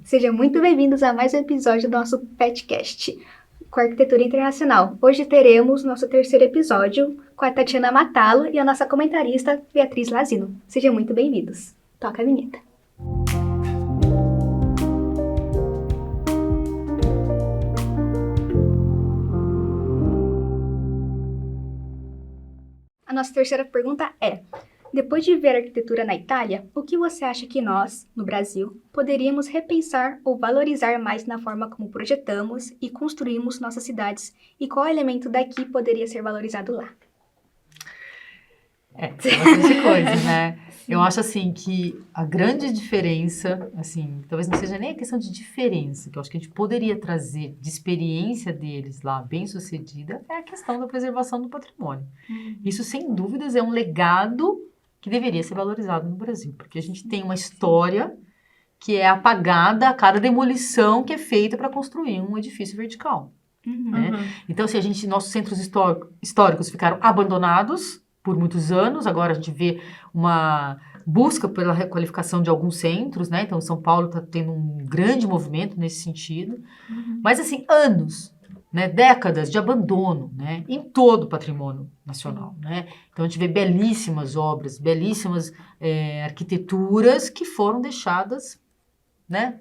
Sejam muito bem-vindos a mais um episódio do nosso PetCast com Arquitetura Internacional. Hoje teremos nosso terceiro episódio com a Tatiana Matalo e a nossa comentarista Beatriz Lazino. Sejam muito bem-vindos. Toca a vinheta. A nossa terceira pergunta é: depois de ver arquitetura na Itália, o que você acha que nós, no Brasil, poderíamos repensar ou valorizar mais na forma como projetamos e construímos nossas cidades? E qual elemento daqui poderia ser valorizado lá? Tem bastante coisa, né? Eu acho, assim, que a grande diferença, assim, talvez não seja nem a questão de diferença, que eu acho que a gente poderia trazer de experiência deles lá, bem sucedida, é a questão da preservação do patrimônio. Isso, sem dúvidas, é um legado que deveria ser valorizado no Brasil, porque a gente tem uma história que é apagada a cada demolição que é feita para construir um edifício vertical. Né? Então, assim, nossos centros históricos ficaram abandonados por muitos anos. Agora a gente vê uma busca pela requalificação de alguns centros, né? Então, São Paulo está tendo um grande movimento nesse sentido. Mas, assim, anos, né? Décadas de abandono, né? Em todo o patrimônio nacional, né? Então, a gente vê belíssimas obras, belíssimas arquiteturas que foram deixadas, né?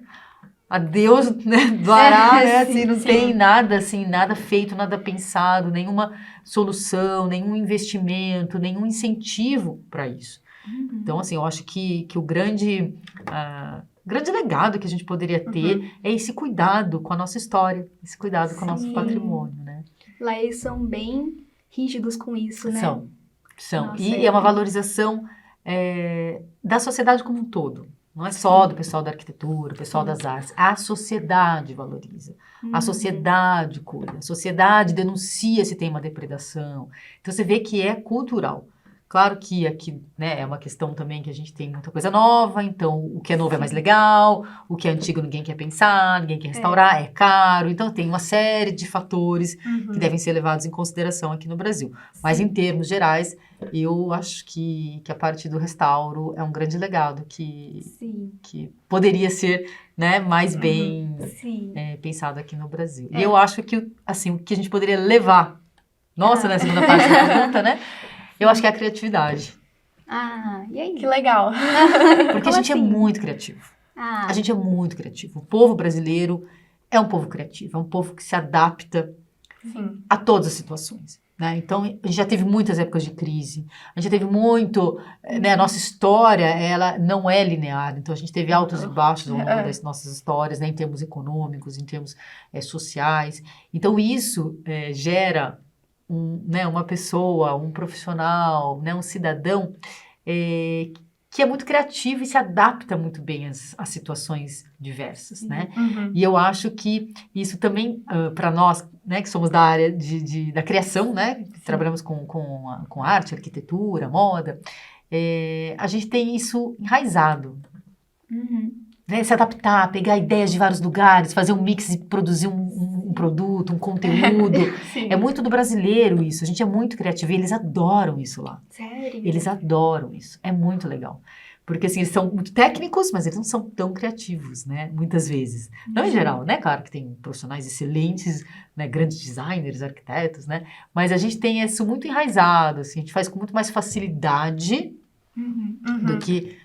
A Deus, né, do Ará, né, assim, não tem nada, assim, nada feito, nada pensado, nenhuma solução, nenhum investimento, nenhum incentivo para isso. Então, assim, eu acho que o grande legado que a gente poderia ter é esse cuidado com a nossa história, esse cuidado com o nosso patrimônio, né? Lá eles são bem rígidos com isso, né? São. Nossa, E é uma valorização da sociedade como um todo. Não é só do pessoal da arquitetura, do pessoal das artes. A sociedade valoriza. A sociedade cuida. A sociedade denuncia se tem uma depredação. Então, você vê que é cultural. Claro que aqui, né, é uma questão também que a gente tem muita coisa nova. Então, o que é novo é mais legal. O que é antigo ninguém quer pensar, ninguém quer restaurar, é caro. Então, tem uma série de fatores que devem ser levados em consideração aqui no Brasil. Mas, em termos gerais, eu acho que a parte do restauro é um grande legado que poderia ser, né, mais bem pensado aqui no Brasil. E eu acho que, assim, o que a gente poderia levar, na segunda parte da pergunta, né, eu acho que é a criatividade. E aí? Que legal. Porque a gente é muito criativo. A gente é muito criativo. O povo brasileiro é um povo criativo, é um povo que se adapta a todas as situações. Né? Então, a gente já teve muitas épocas de crise, a gente já teve muito, né, a nossa história, ela não é linear, então a gente teve altos e baixos ao longo das nossas histórias, né, em termos econômicos, em termos sociais. Então, isso gera uma pessoa, um profissional, né, um cidadão que é muito criativo e se adapta muito bem às situações diversas, né? E eu acho que isso também, para nós, né, que somos da área da criação, né, que trabalhamos com arte, arquitetura, moda, a gente tem isso enraizado. Né? Se adaptar, pegar ideias de vários lugares, fazer um mix e produzir um produto, um conteúdo. É muito do brasileiro isso, a gente é muito criativo e eles adoram isso lá. Sério? Eles adoram isso, é muito legal. Porque, assim, eles são muito técnicos, mas eles não são tão criativos, né? Muitas vezes. Não em geral, né? Claro que tem profissionais excelentes, né? Grandes designers, arquitetos, né? Mas a gente tem isso muito enraizado, assim. A gente faz com muito mais facilidade do que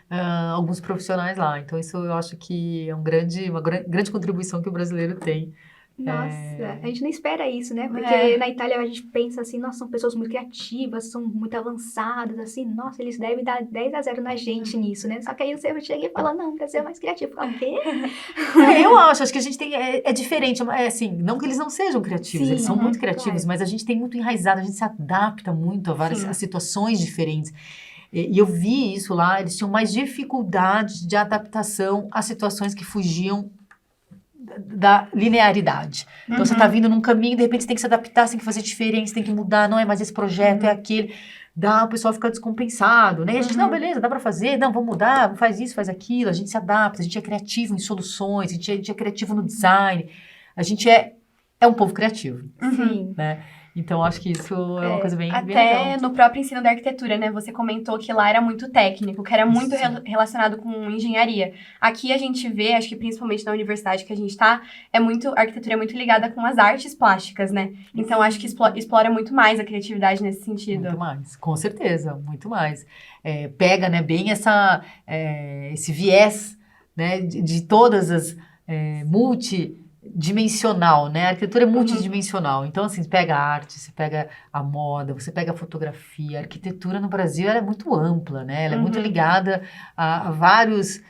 alguns profissionais lá. Então, isso eu acho que é uma grande contribuição que o brasileiro tem. Nossa, a gente não espera isso, né? Porque na Itália a gente pensa assim, nossa, são pessoas muito criativas, são muito avançadas, assim, nossa, eles devem dar 10-0 na gente nisso, né? Só que aí você chega e fala, não, o Brasil é mais criativo. O quê? Eu acho que a gente tem, é diferente, assim, não que eles não sejam criativos, eles são muito criativos, mas a gente tem muito enraizado, a gente se adapta muito a várias situações diferentes. E eu vi isso lá, eles tinham mais dificuldade de adaptação a situações que fugiam da linearidade. Então, você está vindo num caminho, de repente você tem que se adaptar, você tem que fazer diferença, tem que mudar, não é mais esse projeto, é aquele. O pessoal fica descompensado, né? E a gente, não, beleza, dá para fazer, não, vamos mudar, faz isso, faz aquilo, a gente se adapta, a gente é criativo em soluções, a gente é criativo no design, a gente é um povo criativo. Sim. Né? Então, acho que isso é uma coisa bem legal. Até no próprio ensino da arquitetura, né? Você comentou que lá era muito técnico, que era muito relacionado com engenharia. Aqui a gente vê, acho que principalmente na universidade que a gente tá, a arquitetura é muito ligada com as artes plásticas, né? Então, acho que explora muito mais a criatividade nesse sentido. Muito mais, com certeza, muito mais. Pega, né, bem esse viés, né, de todas as multidimensional, né? A arquitetura é multidimensional. Então, assim, você pega a arte, você pega a moda, você pega a fotografia. A arquitetura no Brasil ela é muito ampla, né? Ela é muito ligada a várias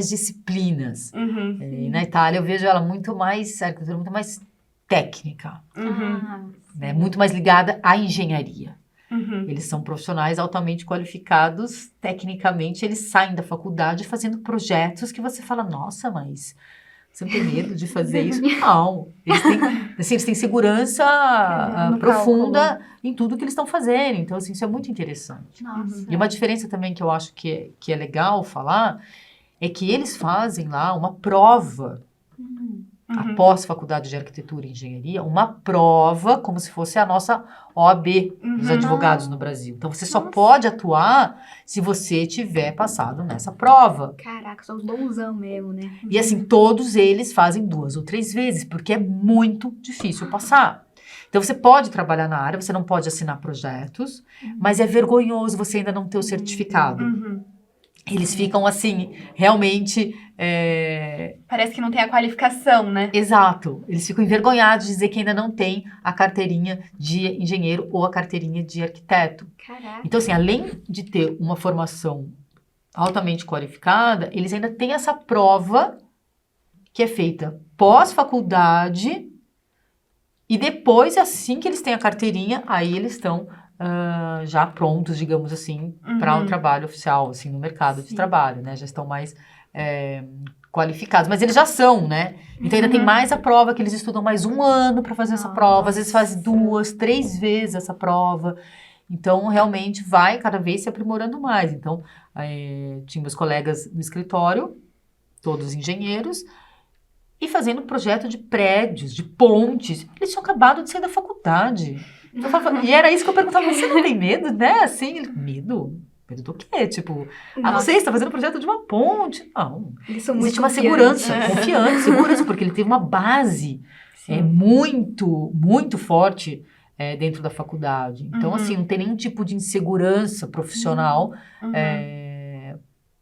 disciplinas. E na Itália eu vejo ela a arquitetura muito mais técnica, né? Muito mais ligada à engenharia. Eles são profissionais altamente qualificados, tecnicamente, eles saem da faculdade fazendo projetos que você fala, nossa, mas você não tem medo de fazer isso? Não. Eles têm segurança profunda em tudo que eles estão fazendo. Então, assim, isso é muito interessante. Nossa. E uma diferença também que eu acho que é legal falar é que eles fazem lá uma prova após faculdade de arquitetura e engenharia, uma prova como se fosse a nossa OAB dos advogados no Brasil. Então, você só pode atuar se você tiver passado nessa prova. Caraca, são os bonzão mesmo, né? E assim, todos eles fazem 2 ou 3 vezes, porque é muito difícil passar. Então, você pode trabalhar na área, você não pode assinar projetos, mas é vergonhoso você ainda não ter o certificado. Eles ficam assim, realmente... Parece que não tem a qualificação, né? Exato. Eles ficam envergonhados de dizer que ainda não tem a carteirinha de engenheiro ou a carteirinha de arquiteto. Caraca. Então, assim, além de ter uma formação altamente qualificada, eles ainda têm essa prova que é feita pós-faculdade e depois, assim que eles têm a carteirinha, aí eles estão já prontos, digamos assim, para o trabalho oficial, assim, no mercado de trabalho, né? Já estão mais qualificados, mas eles já são, né? Então ainda tem mais a prova, que eles estudam mais 1 ano para fazer essa prova, às vezes fazem 2, 3 vezes essa prova. Então, realmente, vai cada vez se aprimorando mais. Então, tinha meus colegas no escritório, todos engenheiros, e fazendo projeto de prédios, de pontes. Eles tinham acabado de sair da faculdade. E era isso que eu perguntava, você não tem medo, né? Assim, medo? Medo do quê? Tipo, não sei, você está fazendo um projeto de uma ponte. Não. Eles são muito Existe uma segurança, segurança, porque ele teve uma base muito, muito forte dentro da faculdade. Então, assim, não tem nenhum tipo de insegurança profissional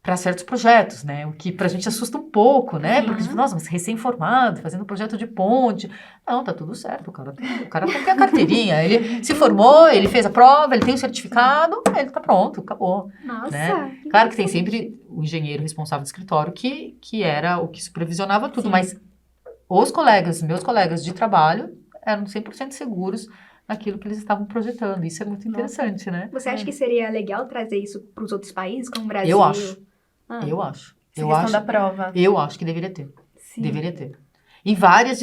para certos projetos, né? O que pra gente assusta um pouco, né? Porque, nossa, mas recém-formado, fazendo projeto de ponte. Não, tá tudo certo, o cara tem a carteirinha, ele se formou, ele fez a prova, ele tem o certificado, ele tá pronto, acabou. Nossa. Né? Claro que tem sempre o engenheiro responsável do escritório que era o que supervisionava tudo, mas meus colegas de trabalho eram 100% seguros naquilo que eles estavam projetando. Isso é muito interessante, né? Você acha que seria legal trazer isso para os outros países, como o Brasil? Eu acho. Eu acho. Questão da prova. Eu acho que deveria ter. Sim. Deveria ter. Em várias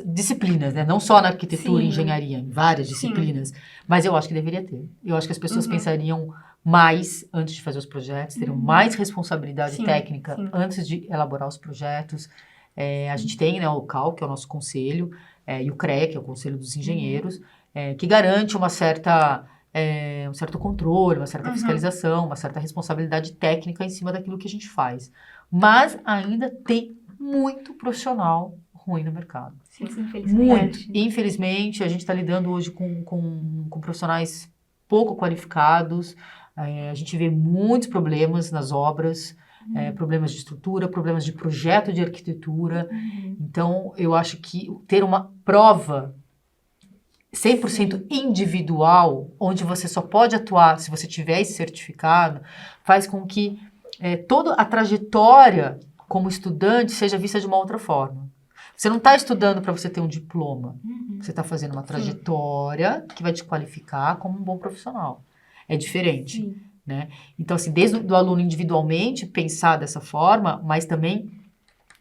disciplinas, né? Não só na arquitetura e engenharia, em várias disciplinas. Mas eu acho que deveria ter. Eu acho que as pessoas pensariam mais antes de fazer os projetos, teriam mais responsabilidade técnica antes de elaborar os projetos. A gente tem, né, o CAL, que é o nosso conselho, e o CRE, que é o Conselho dos Engenheiros, que garante um certo controle, uma certa fiscalização, uma certa responsabilidade técnica em cima daquilo que a gente faz. Mas ainda tem muito profissional ruim no mercado. Sim, infelizmente. Muito. Infelizmente, a gente está lidando hoje com profissionais pouco qualificados. A gente vê muitos problemas nas obras, problemas de estrutura, problemas de projeto de arquitetura. Então, eu acho que ter uma prova 100% individual, onde você só pode atuar se você tiver esse certificado, faz com que toda a trajetória como estudante seja vista de uma outra forma. Você não está estudando para você ter um diploma. Você está fazendo uma trajetória que vai te qualificar como um bom profissional. É diferente, né? Então, assim, desde o aluno individualmente pensar dessa forma, mas também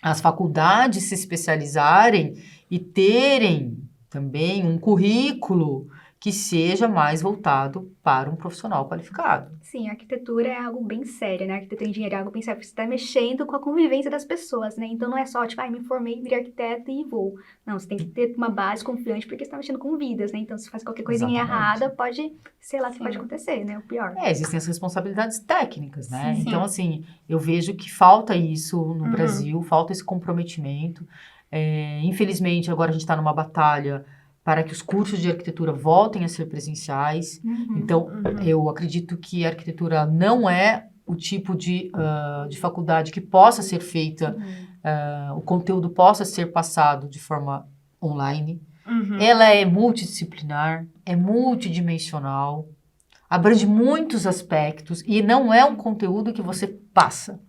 as faculdades se especializarem e terem também um currículo que seja mais voltado para um profissional qualificado. Sim, a arquitetura é algo bem sério, né? A arquitetura e engenharia é algo bem sério, porque você está mexendo com a convivência das pessoas, né? Então não é só, tipo, me formei, virei arquiteto e vou. Não, você tem que ter uma base confiante, porque você está mexendo com vidas, né? Então se faz qualquer coisinha Exatamente. errada, pode, sei lá, o que Sim. pode acontecer, né? O pior. Existem as responsabilidades técnicas, né? Sim. Então, assim, eu vejo que falta isso no Uhum. Brasil, falta esse comprometimento. Infelizmente, agora a gente está numa batalha para que os cursos de arquitetura voltem a ser presenciais. Então, eu acredito que a arquitetura não é o tipo de faculdade que possa ser feita, o conteúdo possa ser passado de forma online. Ela é multidisciplinar, é multidimensional, abrange muitos aspectos e não é um conteúdo que você passa.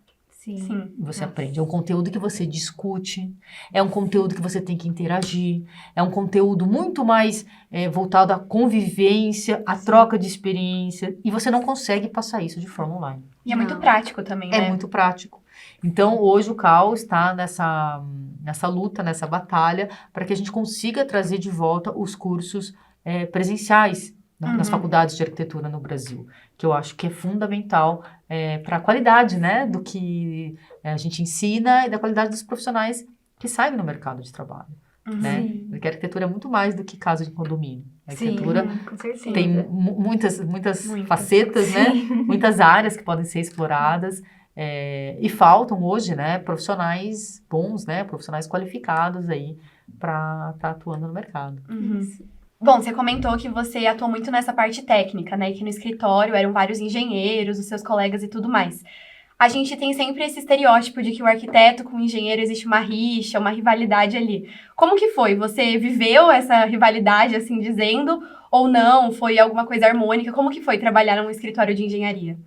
Sim. Você aprende. É um conteúdo que você discute, é um conteúdo que você tem que interagir, é um conteúdo muito mais voltado à convivência, à troca de experiência, e você não consegue passar isso de forma online. E é muito Não. prático também, né? É muito prático. Então, hoje o CAL está nessa luta, nessa batalha, para que a gente consiga trazer de volta os cursos presenciais nas faculdades de arquitetura no Brasil, que eu acho que é fundamental para a qualidade, né, do que a gente ensina e da qualidade dos profissionais que saem no mercado de trabalho. Né? Sim. Porque a arquitetura é muito mais do que casa de condomínio. A arquitetura Com certeza. tem muitas facetas, né? Muitas áreas que podem ser exploradas. E faltam hoje, né, profissionais bons, né, profissionais qualificados aí para estar atuando no mercado. Bom, você comentou que você atuou muito nessa parte técnica, né? Que no escritório eram vários engenheiros, os seus colegas e tudo mais. A gente tem sempre esse estereótipo de que o arquiteto com o engenheiro existe uma rixa, uma rivalidade ali. Como que foi? Você viveu essa rivalidade, assim dizendo, ou não? Foi alguma coisa harmônica? Como que foi trabalhar num escritório de engenharia?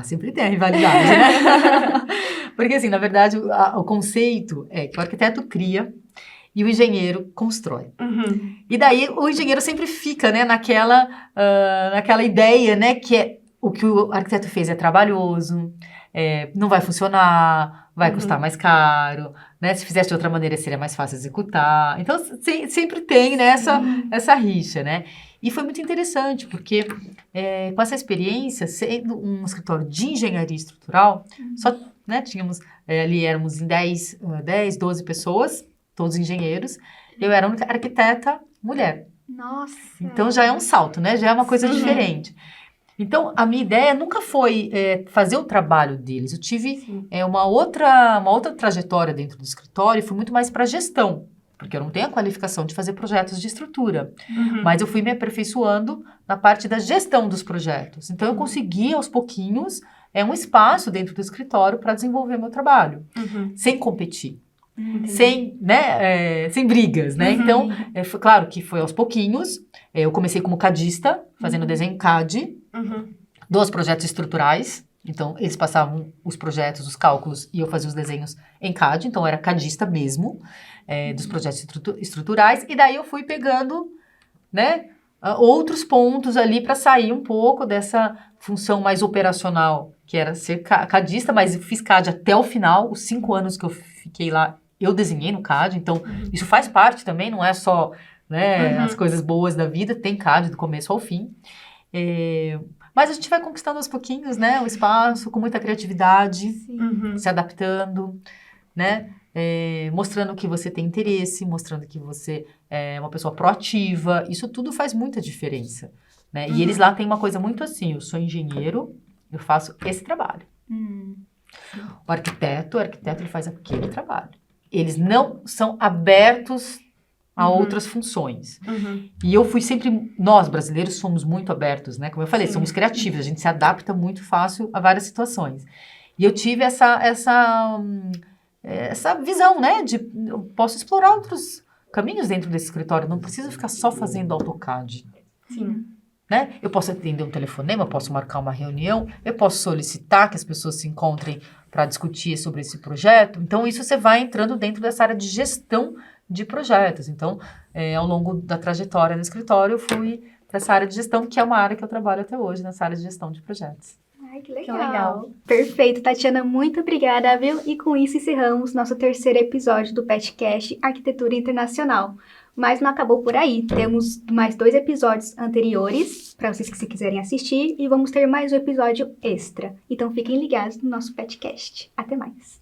Sempre tem a rivalidade, né? Porque, assim, na verdade, o conceito é que o arquiteto cria e o engenheiro constrói. E daí, o engenheiro sempre fica, né, naquela ideia, né, que o que o arquiteto fez é trabalhoso, não vai funcionar, vai custar mais caro, né? Se fizesse de outra maneira, seria mais fácil executar. Então, sempre tem, né, essa rixa, né? E foi muito interessante, porque com essa experiência, sendo um escritório de engenharia estrutural, só, né, tínhamos, ali éramos em 10, 12 pessoas, todos engenheiros, eu era a única arquiteta mulher. Nossa! Então, já é um salto, né? Já é uma coisa diferente. Então, a minha ideia nunca foi fazer o trabalho deles. Eu tive uma outra trajetória dentro do escritório e fui muito mais para gestão, porque eu não tenho a qualificação de fazer projetos de estrutura. Mas eu fui me aperfeiçoando na parte da gestão dos projetos. Então, eu consegui, aos pouquinhos, um espaço dentro do escritório para desenvolver meu trabalho, sem competir. Sem brigas, né? Então, foi claro que foi aos pouquinhos. Eu comecei como cadista, fazendo desenho CAD, dos projetos estruturais. Então, eles passavam os projetos, os cálculos, e eu fazia os desenhos em CAD. Então, eu era cadista mesmo, dos projetos estruturais. E daí, eu fui pegando, né, outros pontos ali para sair um pouco dessa função mais operacional, que era ser cadista, mas eu fiz CAD até o final. Os 5 anos que eu fiquei lá, eu desenhei no CAD. Então, isso faz parte também, não é só, né, as coisas boas da vida, tem CAD do começo ao fim. Mas a gente vai conquistando aos pouquinhos, né, o espaço, com muita criatividade, se adaptando, né, mostrando que você tem interesse, mostrando que você é uma pessoa proativa. Isso tudo faz muita diferença, né? E eles lá têm uma coisa muito assim: eu sou engenheiro, eu faço esse trabalho. O arquiteto ele faz aquele trabalho. Eles não são abertos a outras funções. E eu fui sempre... Nós, brasileiros, somos muito abertos, né? Como eu falei, somos criativos. A gente se adapta muito fácil a várias situações. E eu tive essa visão, né? De eu posso explorar outros caminhos dentro desse escritório. Não preciso ficar só fazendo AutoCAD. Né? Eu posso atender um telefonema, eu posso marcar uma reunião, eu posso solicitar que as pessoas se encontrem para discutir sobre esse projeto. Então, isso você vai entrando dentro dessa área de gestão de projetos. Então, ao longo da trajetória no escritório, eu fui para essa área de gestão, que é uma área que eu trabalho até hoje, nessa área de gestão de projetos. Ai, que legal. Perfeito, Tatiana, muito obrigada, viu? E com isso encerramos nosso 3º episódio do PetCast Arquitetura Internacional. Mas não acabou por aí. Temos mais 2 episódios anteriores para vocês que se quiserem assistir e vamos ter mais um episódio extra. Então fiquem ligados no nosso podcast. Até mais!